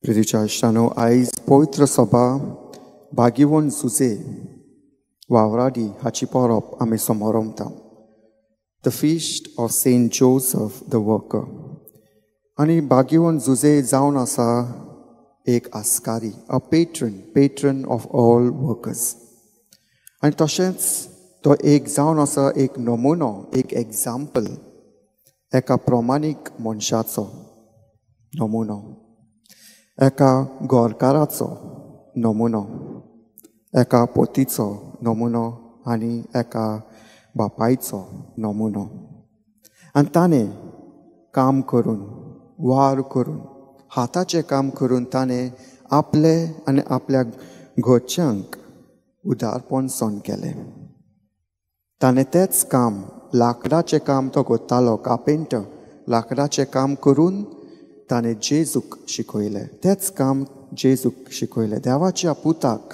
प्रितीच्या इश्टानो, आयज पवित्र सभा भागिवंत जुजे वावराडी हाची परब आमी समारंभता. The feast of saint Joseph the worker. आनी भागिवंत जुजे जावन आसा एक आस्कारी, a patron of all workers. आनी तशेंच तो एक जावन आसा एक नमुनो, एक एग्जाम्पल एका प्रमाणीक मनशाचो नमुनो, एका गोरकाराचो नमुनो, एका पोतीचो नमुनो आनी एका बापायचो नमुनो. आनी ताणें काम करून, वार करून, हाताचें काम करून ताणें आपले आनी आपल्या घरच्यांक उदारपण सोन केलें. ताणें तेंच काम, लाकडाचें काम तो करतालो, कार्पेंटर, लाकडाचें काम करून ताणें जेजूक शिकयलें. तेंच काम जेजूक शिकयलें. देवाच्या पुताक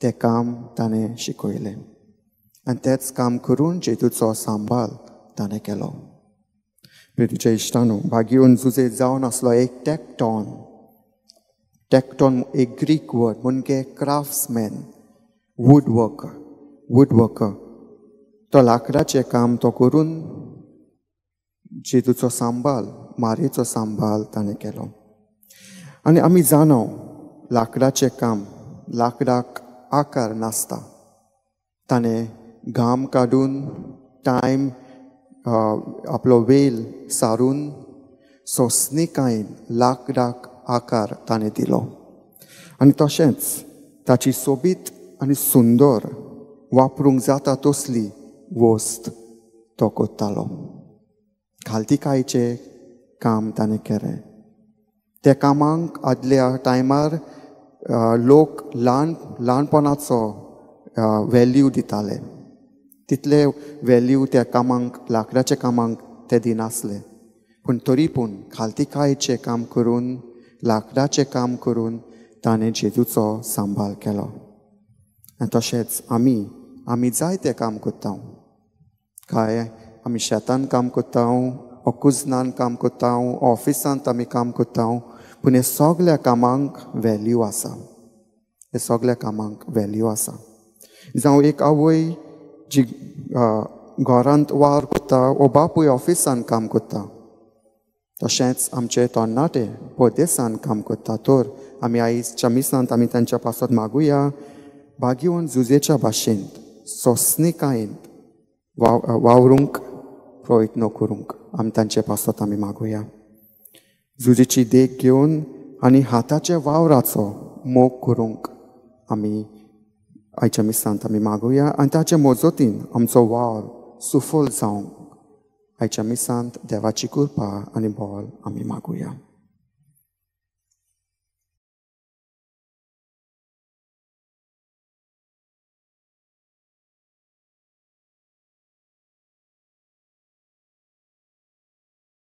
तें काम ताणें शिकयलें. आनी तेंच काम करून जेजूचो सांबाळ ताणें केलो. प्रितीच्या इश्टानो, भागिवंत जुजे जावन आसलो एक टॅक्टॉन एक ग्रीक वर्ड म्हणजे क्राफ्ट्समॅन, वूड वर्कर. तो लाकडाचें काम तो करून जेजूचो सांबाळ, मारेचो सांबाळ ताणें केलो. आनी आमी जाणो लाकडाचें काम, लाकडाक आकार नासता. ताणें घाम काडून, टायम आपलो वेल सारून सोंसणीकायेन लाकडाक आकार ताणें दिलो. आनी तशेंच ताची सोबीत आनी सुंदर वापरूंक जाता तसली वस्त तो करतालो. खालतिकायेचें काम ताणें केलें. त्या कामांक आदल्या टायमार लोक ल्हानपणाचो वॅल्यू दिताले. तितले वॅल्यू त्या कामांक, लाकडाच्या कामांक ते दिनासले. पूण तरी पूण खालतिकायेचें काम करून, लाकडाचें काम करून ताणें जेजूचो सांबाळ केलो. आनी तशेंच आमी जायतें काम करता. काय आमी शेतान काम करता, ऑकुजनान काम करता, ऑफिसांत आमी काम करता, पूण हे सगल्या कामांक वॅल्यू आसा. हे सगल्या कामांक वॅल्यू आसा. जावं एक आवय जी घरांत वार करता, वो बापूय ऑफिसान काम करता. तशेंच आमचे तरणाटे परदेसान काम करता. तर आमी आयजच्या मिसांत आमी तांच्या पासत मागुया, भागिवंत जुजेच्या भाशेंत सोंसणीकायेन वावरूंक प्रयत्न करूंक आमी तांचे पासत आमी मागुया. जुजेची देख घेवन आनी हाताच्या वावराचो मोग करूंक आमी आयच्या मिसांत आमी मागुया. आनी ताचे मजतीन आमचो वावर सुफल जावंक आयच्या मिसांत देवाची कृपा आनी बोल आमी मागुया.